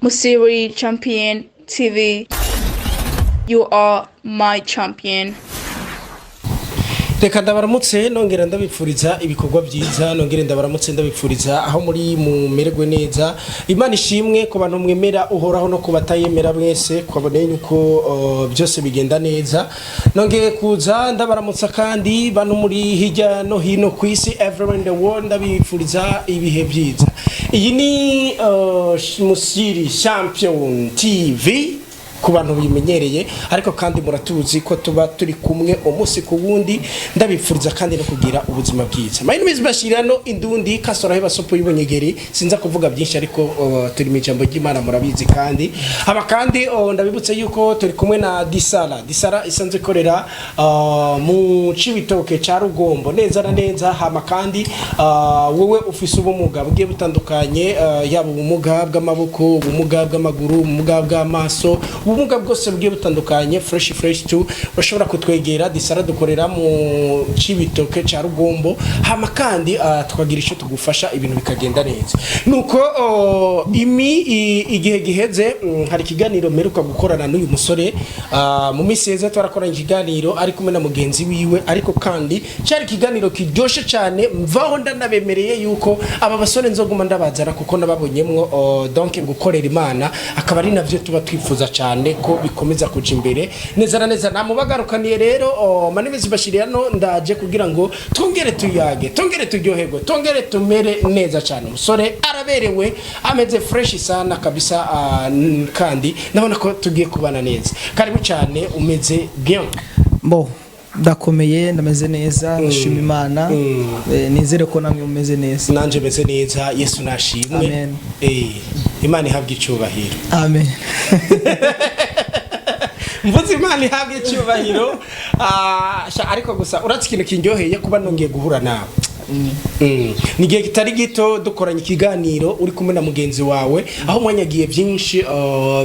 Musiri Champion TV. You are my champion. Reka ndabaramutse nongera ndabipfuriza ibikorwa byiza nongera ndabaramutse ndabipfuriza aho muri mu mererwe neza Imana ishimwe ku bantu mwemera uhoraho no kubatayemera mwese kwaboneye uko byose bigenda neza nongeye kuza ndabaramutsa kandi bantu muri hirya no hino ku isi everywhere in the world ndabipfuriza ibihe byiza iyi ni Musiri Champion TV ku bantu bimenyereye ariko kandi muratuzi ko tuba turi kumwe umunsi ku wundi ndabipfuriza kandi no kugira ubuzima bwiza my name is Bashirano Indundi kasora heba sopo y'ubonyegeri sinza kuvuga byinshi ariko turi mu ijambo ry'Imana murabizi kandi aba kandi ndabibutse yuko turi kumwe na Disara isanzwe korera mu Cibitoke ca Rugombo neza na neza hama kandi wowe ufise ubumuga bugiye butandukanye yaba ubumuga bw'amaboko ubumuga bw'amaguru ubumuga bw'amaso ubumuga bwose bugiye butandukanye fresh tu bashobora kutwegera Disara dukorera mu Cibitoke ca Rugombo hama kandi tukagira ico tugufasha ibintu bikagenda neza nuko igihe giheze hari kiganiro meruka gukorana n'uyu musore mu miseze twarakoranye ikiganiro ari kumwe na mugenzi wiwe ariko kandi cyari kiganiro kiryoshe cyane mvaho ndanabemereye yuko aba basore nzoguma ndabazara kuko nababonyemwo donc gukorera Imana akaba ari navyo tuba twifuza cyane ko bikomeza kuja imbere neza na neza namubagarukaniye rero manimezi Bashirano ndaje kugira ngo tongere tuyage tongere turyoherwe tongere tumere neza cyane umusore araberewe ameze fresh sana kabisa kandi ndabona ko tugiye kubana neza karibu cyane umeze bien Bo ndakomeye ndameze neza nshima Imana nizere ko namwe umeze neza nanje meze neza Yesu nashimwe Amen. Imana ihabwe icyubahiro Amen. mvuze Imana ihabwe icyubahiro ariko gusa uratse ikintu kindyoheye kuba nongeye guhura nawe nigiye kitari gito dukoranye ikiganiro uri kumwe na mugenzi wawe aho mwanyagiye byinshi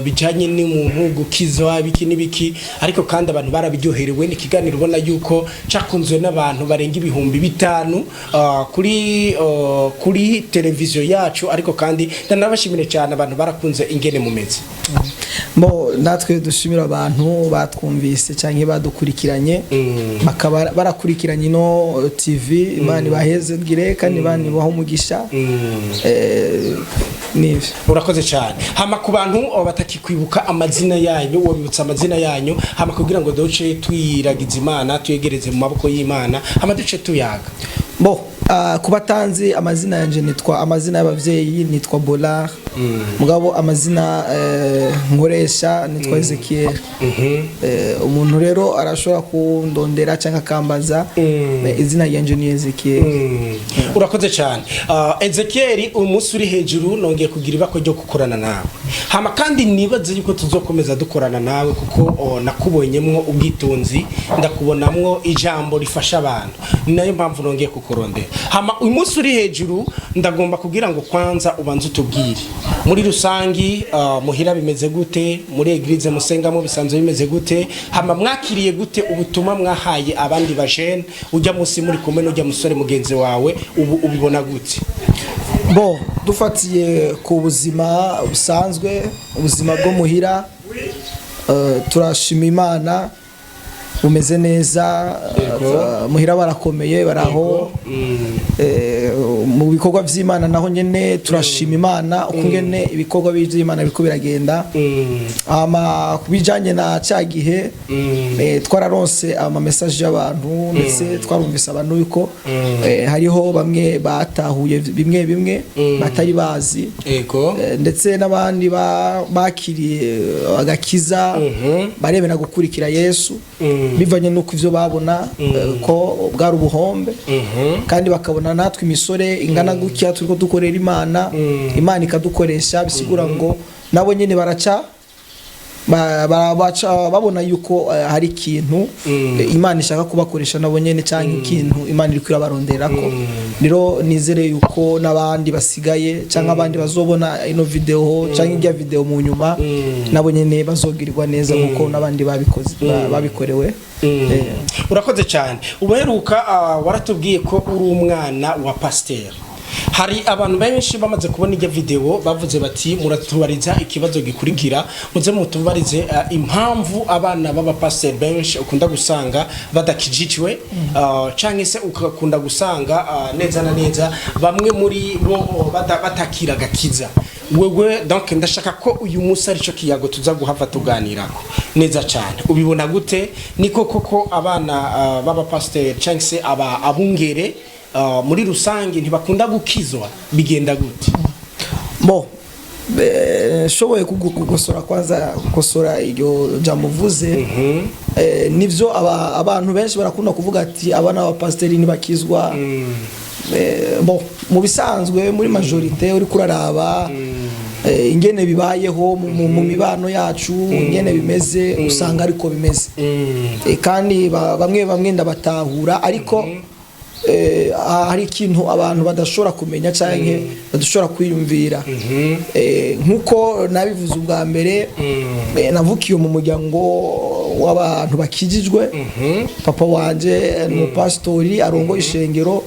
bijanye n'umuntu gukizwa biki nibiki ariko kandi abantu barabiryoherewe n'ikiganiro ubona yuko cakunzwe n'abantu barenga ibihumbi 5 kuri televiziyo yacu ariko kandi ndanabashimire cyane abantu barakunze ingene mumeze Bo natwe dushimira abantu batwumvise cyangwa badukurikiranye bakaba barakurikiranye no TV Imana baheze ngire kandi bani baho mugisha nive urakoze cyane hama ku bantu batakikwibuka amazina yanyu wabibutsa amazina yanyu hama kugira ngo duce twiragiza Imana tuyegereze mu maboko y'Imana hama duce tuyaga Bo kubatanzi amazina yanje nitwa amazina y'abavyeyi nitwa Bolar mugabo amazina nkoresha nitwa Ezekiel umuntu rero arashobora kundondera cyangwa kambaza izina yanje ni Ezekiel urakoze cyane Ezekiel umunsi uri hejuru nongeye kugira ibako ryo gukorana nawe hama kandi nibaze yuko tuzokomeza dukorana nawe kuko nakubonyemwo ubwitonzi ndakubonamwo ijambo rifasha abantu nayo mpamvu nongeye kukurondera hama umunsi uri hejuru ndagomba kugira ngo kwanza ubanze utubwire muri rusangi muhira bimeze gute muri eglise musengamo bisanzwe bimeze gute hama mwakiriye gute ubutuma mwahaye abandi bajene ujya musi muri kumwe n'ujya musore mugenzi wawe ubu ubibona gute Bo dufatiye ku buzima busanzwe ubuzima bwo muhira turashima Imana umeze neza muhira barakomeye baraho mu bikorwa by'Imana naho nyene turashima Imana ukungene ibikorwa by'Imana biko biragenda ama kubijanye na cyagihe twararonse ama message y'abantu ndetse twarumvise abantu yuko hariho bamwe batahuye bimwe batari bazi ndetse n'abandi bakiriye agakiza barebera gukurikira Yesu bivanye nuko ivyo babona ko bwari ubuhombe kandi bakabona natwe imisore ingana gutya turiko dukorera Imana Imana ikadukoresha bisigura ngo nabo nyene baraca babona yuko hari ikintu Imana ishaka kubakoresha nabo nyene cyangwa ikintu Imana iri kwirabaronderako rero nizere yuko nabandi basigaye cyangwa abandi bazobona ino video cyangwa ijya video mu nyuma nabo nyene bazogirirwa neza nkuko nabandi babikoze babikorewe urakoze cyane ubaheruka waratubwiye ko uri umwana wa pasteur hari abantu benshi bamaze kubona iyo video bavuze bati muratubariza ikibazo gikurikira muze mutubarize impamvu abana b'abapasiteri benshi ukunda gusanga badakijijwe canke se ukakunda gusanga neza na neza bamwe muri bo batakira gakiza wewe donc ndashaka ko uyu munsi arico kiyago tuza guhava tuganirako neza cyane ubibona gute niko koko abana b'abapasiteri canke se abungere muri rusange ntibakunda gukizwa bigenda gute shoboye kugosora kwanza gukosora iryo jambo vuze nivyo abantu benshi barakunda kuvuga ati abana b'abapasiteri ntibakizwa mu bisanzwe muri majorite uri kuraraba ingene bibayeho mu mibano yacu ingene bimeze usanga ariko bimeze kandi bamwe ndabatahura ariko hari ikintu abantu badashobora kumenya canke badashobora kwiyumvira nkuko nabivuze ubwa mbere navukiye mu muryango w'abantu bakijijwe papa wanje ni umupasitori arongoye ishengero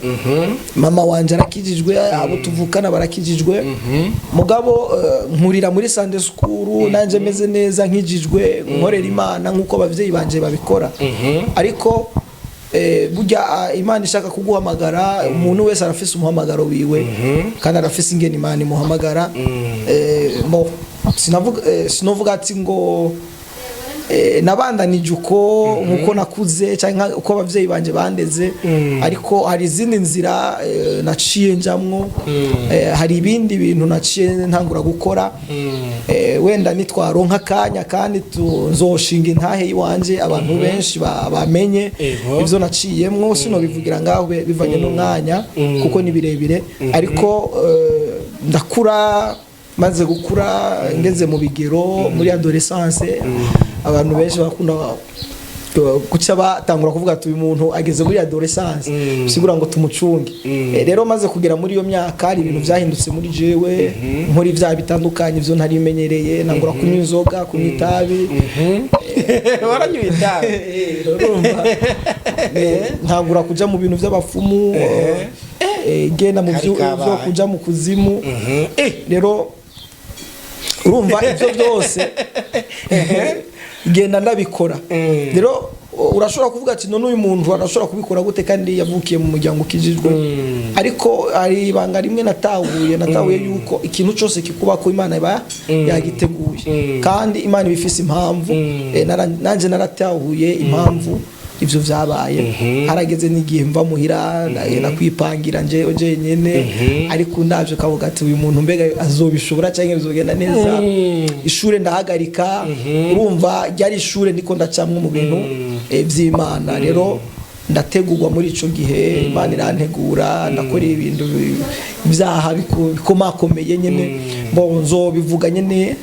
mama wanje arakijijwe abo tuvukana barakijijwe mugabo nkurira muri Sunday school nanje meze neza nkijijwe nkorera Imana nkuko abavyeyi banje babikora ariko burya Imana ishaka kuguhamagara umuntu wese arafise umuhamagaro wiwe kandi arafise ingene Imana imuhamagara sinovuga ati ngo nabandanije uko nakuze cyangwa uko abavyeyi banje bandeze ariko hari izindi nzira naciye njamwo hari ibindi bintu naciye ntangura gukora wenda nitwaronka kanya kandi tuzoshinga intahe yiwanje abantu benshi bamenye ivyo naciyemwo sino bivugira ngaho bivanye n'umwanya kuko ni birebire ariko ndakura maze gukura ngeze mu bigero muri adolescence abantu benshi bakunda kuca batangura kuvuga ati uyu muntu ageze muri adolescence sigura ngo tumucunge rero maze kugera muri iyo myaka hari ibintu byahindutse muri jewe muri vya bitandukanye ivyo ntari menyereye nangura kunywa inzoga kunywa itabi waranywa itabi ntangura kuja mu bintu by'abafumu genda mu byo kuja mu kuzimu rero urumva ivyo byose genda ndabikora rero urashobora kuvuga ati none uyu muntu arashobora kubikora gute kandi yavukiye mu muryango ukijijwe ariko ari ibanga rimwe natahuye yuko ikintu cyose kikuba ko Imana iba yagiteguye kandi Imana ibifise impamvu nanje naratahuye impamvu ivyo vyabaye harageze n'igihe mva muhira nakwipangira nje nyene ariko ndavyo kavuga ati uyu muntu mbega azobishobora cyangwa bizogenda neza ishure ndahagarika urumva ryari ishure ndiko ndacamwe mu bintu vy'Imana rero ndategurwa muri ico gihe Imana irantegura ndakora ibintu byaha bikomakomeye nyene bonzo bivuga nyene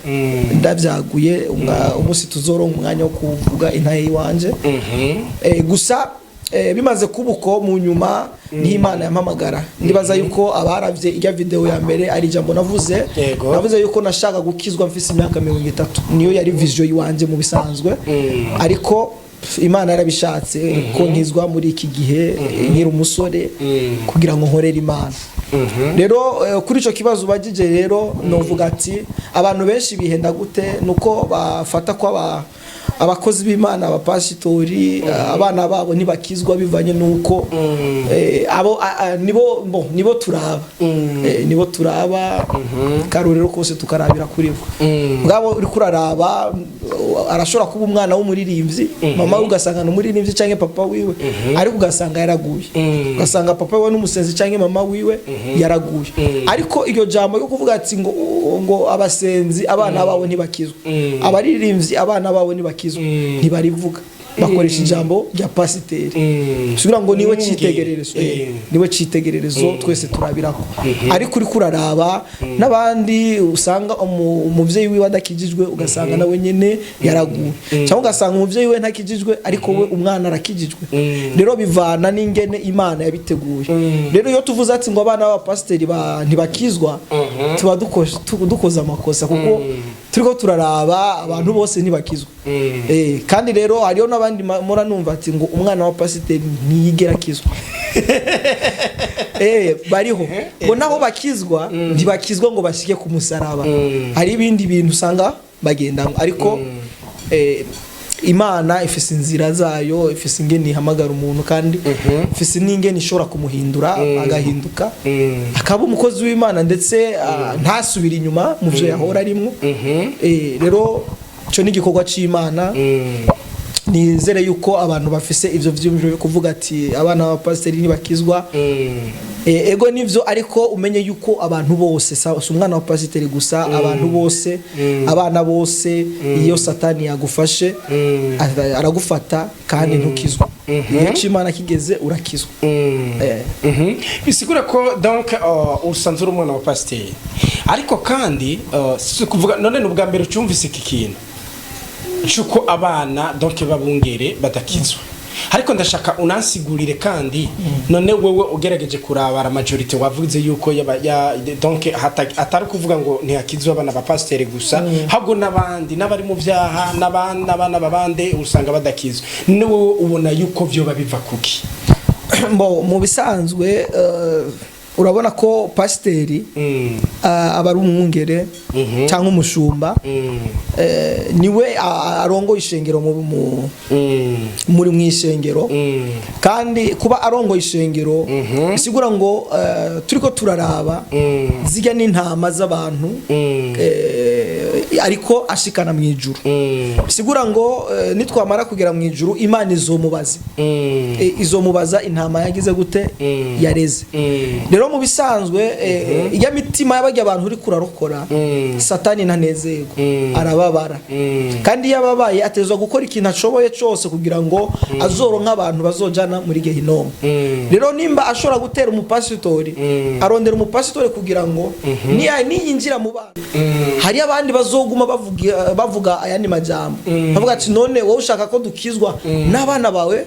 ndavyaguye umunsi tuzoronka umwanya wo kuvuga intahe yiwanje gusa bimaze kubuko mu nyuma ni Imana yampamagara ndibaza yuko abaravye irya video ya mbere ari jambo navuze yuko nashaka gukizwa mfise imyaka 30 niyo yari vision yiwanje mu bisanzwe ariko Imana yarabishatse ko nkizwa muri iki gihe nkiri umusore kugira ngo nkorere Imana rero kuri ico kibazo bagije rero novuga ati abantu benshi bihenda gute nuko bafata kwa abakozi b'Imana abapasitori abana babo ntibakizwa bivanye nuko abo nibo turaba nibo turaba karorero kose tukarabira kuri bo ngabo uri kuraraba arashobora kuba umwana w'umuririmbyi mama ugasanga n'umuririmbyi canke papa wiwe ariko ugasanga yaraguye ugasanga papa we n'umusenzi canke mama wiwe yaraguye ariko iryo jambo yo kuvuga ati ngo abasenzi abana babo ntibakizwa abaririmbyi abana babo ntibakizwa ntibarivuga bakoresha ijambo rya pasiteri sugira ngo niwe citegererezo twese turabirako ariko uri kuraraba nabandi usanga umuvyeyi wiwe adakijijwe ugasanga nawe nyene yaraguye cyangwa ugasanga umuvyeyi we ntakijijwe ariko we umwana arakijijwe rero bivana n'ingene Imana yabiteguye rero iyo tuvuze ati ngo abana b'abapasiteri ntibakizwa tuba dukoza amakosa kuko turiko turaraba abantu bose ntibakizwa kandi rero hariyo n'abandi mura numva ati ngo umwana wa pasiteri ntiyigera akizwa bariho ngo naho bakizwa ntibakizwa ngo bashike ku musaraba hari ibindi bintu usanga bagendamo ariko Imana ifise inzira zayo ifise ingene ihamagara umuntu kandi ifise n'ingene ishobora kumuhindura agahinduka akaba umukozi w'Imana ndetse ntasubira inyuma mu byo yahora arimwo rero cyo ni igikorwa c'Imana nizere yuko abantu bafise ivyo vyumviro kuvuga ati abana ba pasiteri ntibakizwa ego nivyo ariko umenye yuko abantu bose si umwana wa pasiteri gusa abantu bose abana bose iyo satani yagufashe aragufata kandi ntukizwa iyo c'Imana kigeze urakizwa bisigura ko donc usanzwe uri umwana wa pasiteri ariko kandi kuvuga none n'ubwa mbere ucumvise iki kintu chuko abana donc babungere badakizwa ariko ndashaka unansigurire kandi none wewe ugerageje kurabara majority wavuze yuko donc atari kuvuga ngo ntihakizwa abana ba pasteur gusa habwo nabandi nabari mu vyaha n'abana babande usanga badakizwa none wowe ubona yuko byo babiva kuki mu bisanzwe urabona ko pasiteri aba ari umwungere cyangwa umushumba niwe arongoye ishengero muri mwishengero kandi kuba arongoye ishengero bisigura ngo turiko turaraba zijya n'intama z'abantu ariko ashikana mu ijuru bisigura ngo nitwamara kugera mu ijuru Imana izomubaza intama yagize gute yareze rero mu bisanzwe iya mitima y'abajya abantu uri kurarokora satani ntanezego arababara kandi yababaye atezwa gukora ikintu ashoboye cyose kugira ngo azoronka abantu bazojana muri Gehinomu rero nimba ashobora gutera umupasitori arondera umupasitori kugira ngo niyinjira mu bantu hari abandi bazoguma bavuga ayandi majambo bavuga ati none wowe ushaka ko dukizwa n'abana bawe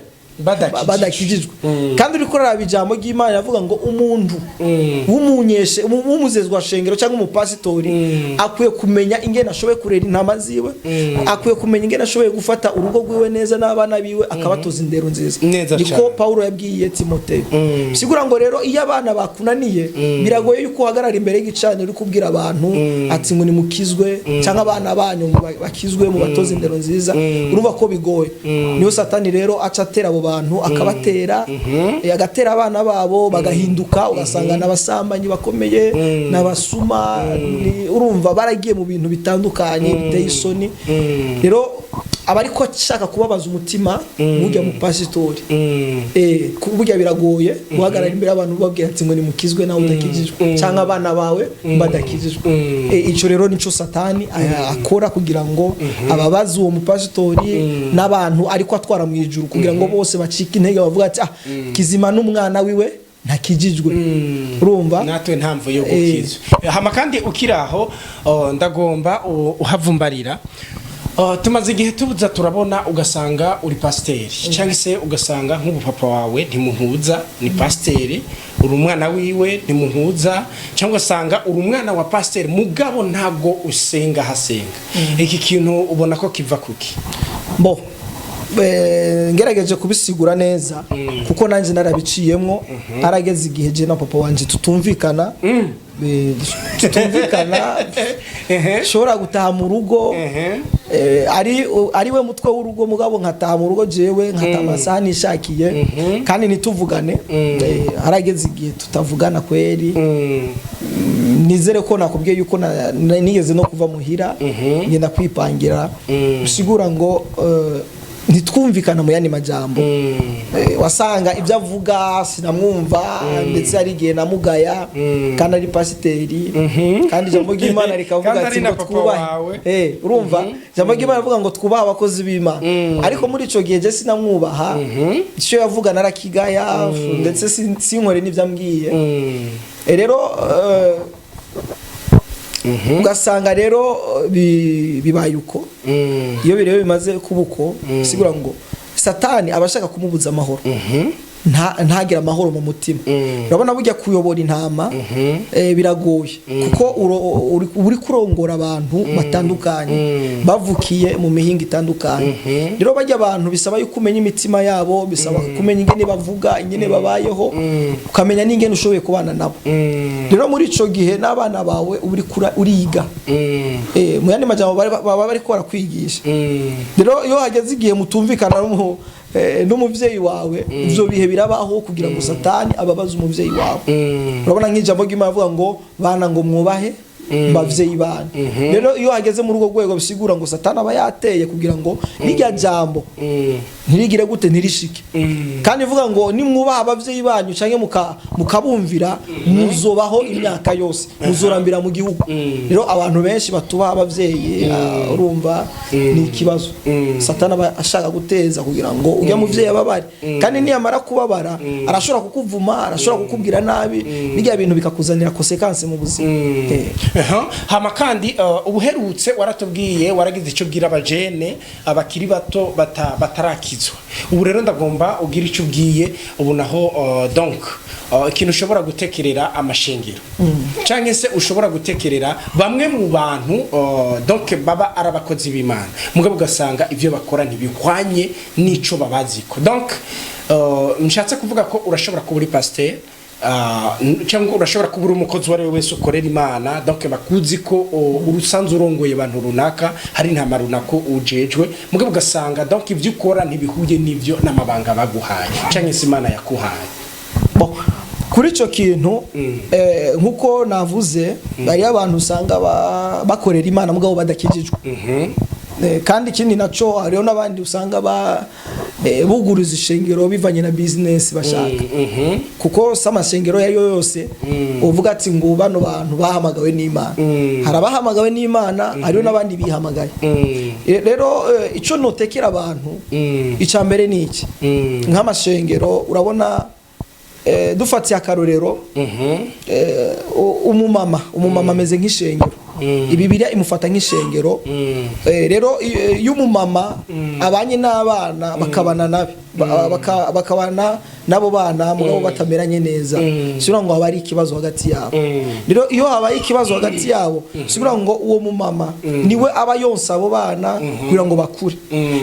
badakijijwe kandi uri korara ijambo ry'Imana yavuga ngo umuntu w'umunyeshe w'umuzezwa shengero cyangwa umupasitori akwiye kumenya ingene ashoboye kurera intama ziwe akwiye kumenya ingene ashoboye gufata urugo rwiwe neza n'abana biwe akabatoza indero nziza niko Paulo yabwiye Timotheo sigura ngo rero iyo abana bakunaniye biragoye yuko uhagarara imbere y'igicaniro uri kubwira abantu ati ngo nimukizwe cyangwa abana banyu bakizwe mu batoza indero nziza urumva ko bigoye niyo satani rero acatera abo bantu akabatera agatera abana babo bagahinduka ugasanga n'abasambanyi bakomeye n'abasuma urumva baragiye mu bintu bitandukanye biteye isoni rero abariko ashaka kubabaza umutima burya mu pasitori burya biragoye guhagarara imbere y'abantu babwira ati ngo nimukizwe nawe utakijijwe cyangwa abana bawe badakijijwe ico rero nico satani akora kugira ngo ababazi uwo mupasitori n'abantu ariko atwara mu ijuru kugira ngo bose bacika intege bavuga ati Kizima n'umwana wiwe ntakijijwe urumva natwe ntamvu yo gukizwa hama kandi ukiraho ndagomba uhavumbarira tumaze igihe tubuza turabona ugasanga uri pasiteri cyangwa se ugasanga nk'ubupapa wawe ntimuhuza ni pasiteri uri umwana wiwe ntimuhuza cyangwa ugasanga uri umwana wa pasiteri mugabo ntabwo usenga hasenga iki kintu ubona ko kiva kuki ngerageje kubisigura neza kuko nanjye narabiciyemo arageze igihe je na papa wanje tutumvikana shora gutaha mu rugo ari we mutwe w'urugo mugabo nkataha mu rugo jewe nkatamasaha nishakiye kandi nituvugane arageze igihe tutavugana kweri nizere ko nakubwiye yuko nigeze no kuva muhira ngenda kwipangira usigura ngo ntitwumvikana mu yandi majambo wasanga ibyo avuga sinamwumva ndetse ari igihe namugaya kandi ari pasiteri kandi ijambo ry'Imana rikavuga ati ngo twubahe urumva ijambo ry'Imana rivuga ngo twubahe abakozi b'Imana ariko muri ico gihe je sinamwubaha icyo yavuga narakigaya ndetse sinkore n'ibyo ambwiye rero ugasanga rero bibaye uko iyo birebe bimaze kubuko sigura ngo satani abashaka kumubuza amahoro ntagira amahoro mu mutima urabona burya kuyobora intama biragoye kuko uri kurongora abantu batandukanye bavukiye mu mihinga itandukanye rero bajya abantu bisaba yuko umenya imitima yabo bisaba kumenya ingene bavuga ingene babayeho ukamenya n'ingene ushoboye kubana nabo rero muri ico gihe n'abana bawe uriga mu yandi majambo baba bari ko barakwigisha rero iyo hageze igihe mutumvikana n'umuvyeyi wawe ivyo bihe birabaho kugira ngo satani ababaza umuvyeyi wawe urabona nk'ijambo ry'Imana avuga ngo bana ngo mwubahe bavyeyi bana rero iyo hageze muri urwo rwego bisigura ngo satani aba yateye kugira ngo n'irya jambo ntirigire gute ntirishike kandi ivuga ngo nimwubaha abavyeyi banyu canke mukabumvira muzobaho imyaka yose muzorambira mu gihugu rero abantu benshi batubaha abavyeyi urumva ni ikibazo satani aba ashaka guteza kugira ngo ujya muvyeyi ababare kandi niyamara kubabara arashobora kukuvuma arashobora kukubwira nabi n'irya bintu bikakuzanira consequence mu buzima hama kandi ubuherutse waratubwiye waragize icyo bwira abajene abakiri bato batarakizwa ubu rero ndagomba ugira icyo ubwiye ubu naho donc ikintu ushobora gutekerera amashengero cyangwa se ushobora gutekerera bamwe mu bantu donc baba arabakozi b'Imana mugabo ugasanga ivyo bakora ntibihwanye n'ico babaziko donc nshatse kuvuga ko urashobora kuba uri pasteur cyangwa urashobora kubura umukozi wari wese ukorera Imana donc bakuzi ko urusanzwe urongoye abantu runaka hari ntama runako ujejwe mugabo ugasanga donc ivyo ukora ntibihuye n'ivyo n'amabanga baguhaye cyangwa se Imana yakuhaye kuri ico kintu nkuko navuze bari abantu usanga bakorera Imana mugabo badakijijwe kandi ikindi naco hariho n'abandi usanga buguriza ishengero bivanye na business bashaka kuko samashengero yayo yose uvuga ati ngo bano bantu bahamagawe n'Imana harabahamagawe n'Imana hariho n'abandi bihamagaye rero ico notekera abantu icambere niki nk'amashengero urabona dufatiye akarorero umumama ameze nk'ishengero Bibiliya imufata nk'ishengero rero iyo umumama abanye n'abana bakabana nabi bakabana nabo bana mugabo batameranye neza sura ngo habari ikibazo hagati yabo rero iyo habaye ikibazo hagati yabo sura ngo uwo mumama niwe aba yonsa abo bana kugira ngo bakure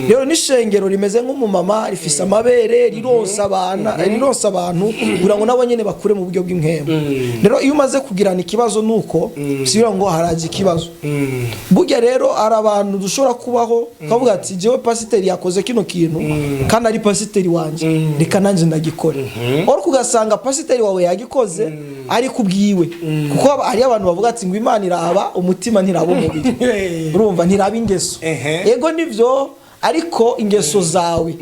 rero n'ishengero rimeze nk'umumama rifise amabere rironsa abantu kugira ngo nabo nyene bakure mu buryo bw'impembo rero iyo umaze kugirana ikibazo nuko sura ngo haraje ikibazo burya rero ari abantu dushobora kubaho kavuga ati jewe pasiteri yakoze kino kintu kandi ari pasiteri wanje reka nanje ndagikora oro kugasanga pasiteri wawe yagikoze ari kubwiwe kuko ari abantu bavuga ati ngo Imana iraba umutima ntiraba umubiri urumva ntiraba ingeso yego nivyo ariko ingeso zawe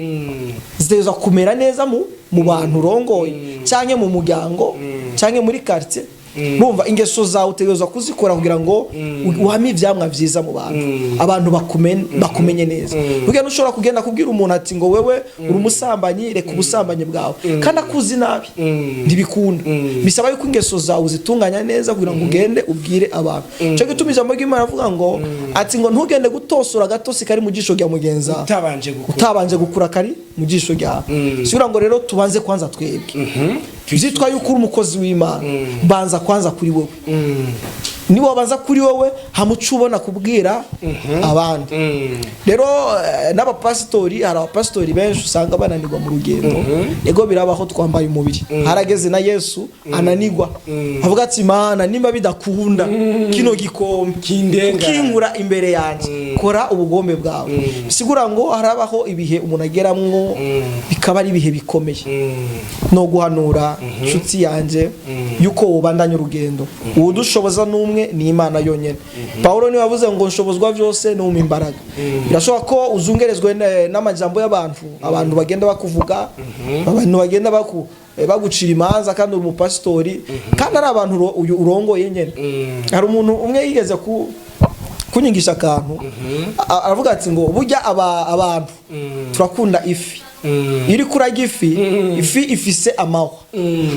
ziteza kumera neza mu bantu rongoye canke mu muryango canke muri quartier Bumva ingeso zawe utegerezwa kuzikora kugira ngo uhame ivyamwa vyiza mu bantu abantu bakumenye neza kugira ngo ushobora kugenda kubwira umuntu ati ngo wewe uri umusambanyi reka ubusambanyi bwawe kandi akuzi nabi ntibikunda bisaba yuko ingeso zawe zitunganya neza kugira ngo ugende ubwire abantu cyo gituma ijambo ry'Imana avuga ngo ati ngo ntugende gutosora gatosi kari mu jisho rya mugenza utabanje gukura kari mu jisho rya sura ngo rero tubanze kwanza twebwe Zitwa yuko uri umukozi w'Imana banza kwanza kuri wowe niba wabanza kuri wowe hamucu ubona kubwira abandi rero n'abapasitori hari abapasitori benshi usanga bananirwa mu rugendo ego birabaho twambaye umubiri harageze na Yesu ananirwa avuga ati Imana nimba bidakunda kino gikombe kinkura imbere yanje kora ubugombe bwawe bisigura ngo harabaho ibihe umuntu ageramwo bikaba ari ibihe bikomeye no guhanura nshuti yanje yuko ubandanya urugendo udushoboza n'umwe ni Imana yonyene Paulo ni wavuze ngo nshobozwa byose no mu imbaraga birashoboka ko uzungerezwe n'amajambo abantu bagenda bakuvuga abantu bagenda bagucira imanza kandi uri umupasitori kandi ari abantu urongoye nyene hari umuntu umwe yigeze kunyigisha akantu aravuga ati ngo burya abantu turakunda ifi iri kurajya ifi ifise amahwa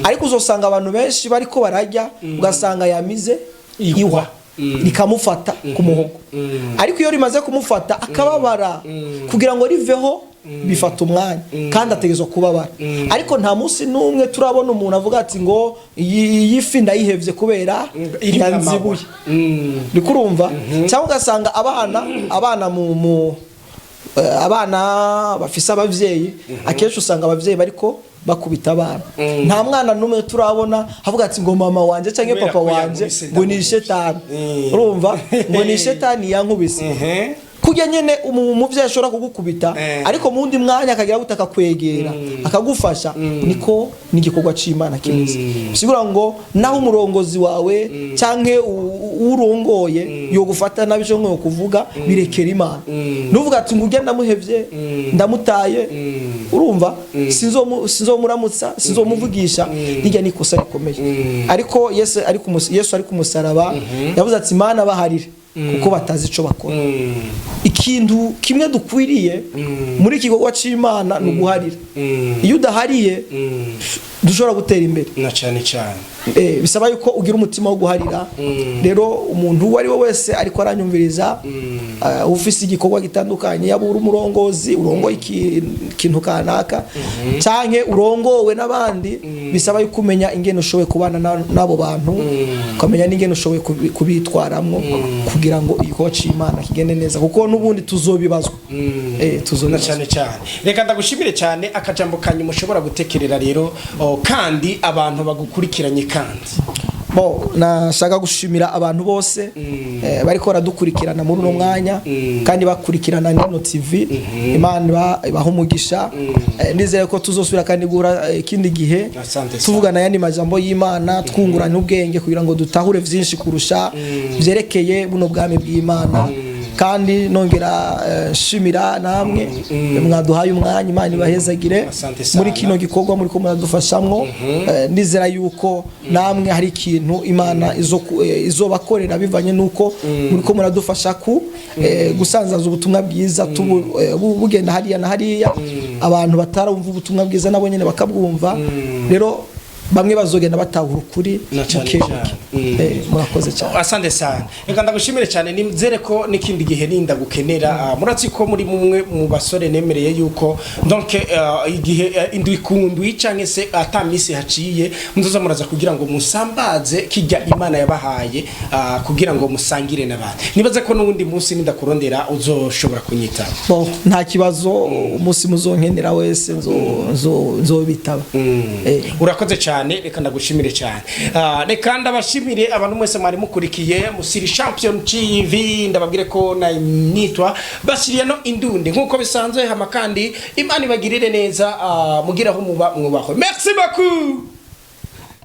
ariko uzosanga abantu benshi bariko barajya ugasanga yamize ihwa rikamufata ku muhogo ariko iyo rimaze kumufata akababara kugira ngo riveho bifata umwanya kandi ategezwa kubabara ariko nta munsi n'umwe turabona umuntu avuga ati ngo iyi fi ndayihevye kubera yanzibuye rikurumva cyangwa ugasanga abana bafise abavyeyi akenshi usanga abavyeyi bariko bakubita abana nta mwana numwe turabona avuga ati ngo mama wanje canke papa wanje ngo ni shetani urumva ngo ni shetani yankubise kujya nyene umuvyeyi ashobora kugukubita ariko mu wundi mwanya akagira gutaka kwegera akagufasha niko n'igikorwa c'Imana kimeze sigura ngo naho umurongozi wawe canke urongoye yo gufata nabyo nko kuvuga birekera Imana nuvuga ati ngujya ndamuhevye ndamutaye urumva sinzomuramutsa sinzomuvugisha nijya nikosa rikomeye ariko Yesu ari kumusaraba yavuze ati Imana baharire kuko batazi ico bakora ikintu kimwe dukwiriye muri ikikorwa c'Imana n'uguharira iyo udahariye dushobora gutera imbere na cyane bisaba yuko ugira umutima wo guharira rero umuntu uwo ari we wese ariko aranyumviriza ufise igikorwa gitandukanye yaba uri umurongozi urongoye ikintu kanaka canke urongowe n'abandi bisaba yuko umenya ingene ushoboye kubana nabo bantu ukamenya n'ingene ushoboye kubitwaramwo kugira ngo igikorwa c'Imana kigende neza kuko n'ubundi tuzobibazwa na cyane reka ndagushimire cyane akajambo kanyu mushobora gutekerera rero kandi abantu bagukurikiranye kandi nashaka gushimira abantu bose bariko baradukurikirana muri uno mwanya kandi bakurikirana n'ino TV Imana ibaha umugisha nizeye ko tuzosubira kandi guhura ikindi gihe tuvugana yandi majambo y'Imana twungurana ubwenge kugira ngo dutahure vyinshi kurusha vyerekeye buno bwami bw'Imana kandi nongera shimira namwe mwaduhaye umwanya Imana ibahezagire muri kino gikorwa muri ko muradufashamwo nizera yuko namwe hari ikintu Imana izobakorera bivanye nuko muri ko muradufasha ku gusanzaza ubutumwa bwiza bugenda hariya na hariya abantu batarumva ubutumwa bwiza nabo nyene bakabwumva rero bamwe bazogenda batahura ukuri murakoze cyane asante sana reka ndagushimire cyane nizere ko n'ikindi gihe ninda gukenera muratsi ko muri mumwe mu basore nemereye yuko donc igihe indwi kundwi canke se atamisi haciye muzoza muraza kugira ngo musambaze kijya Imana yabahaye kugira ngo musangire n'abandi nibaze ko n'ubundi munsi nindakurondera uzoshobora kunyita nta kibazo umunsi muzonkenera wese nzobitaba urakoze cyane reka ndagushimire cyane reka ndabashimire abantu mwese mwari mukurikiye Musiri Champion TV ndababwire ko nitwa Basiriyano Indundi nkuko bisanzwe hama kandi Imana ibagirire neza mugiraho muba mwubaho merci beaucoup.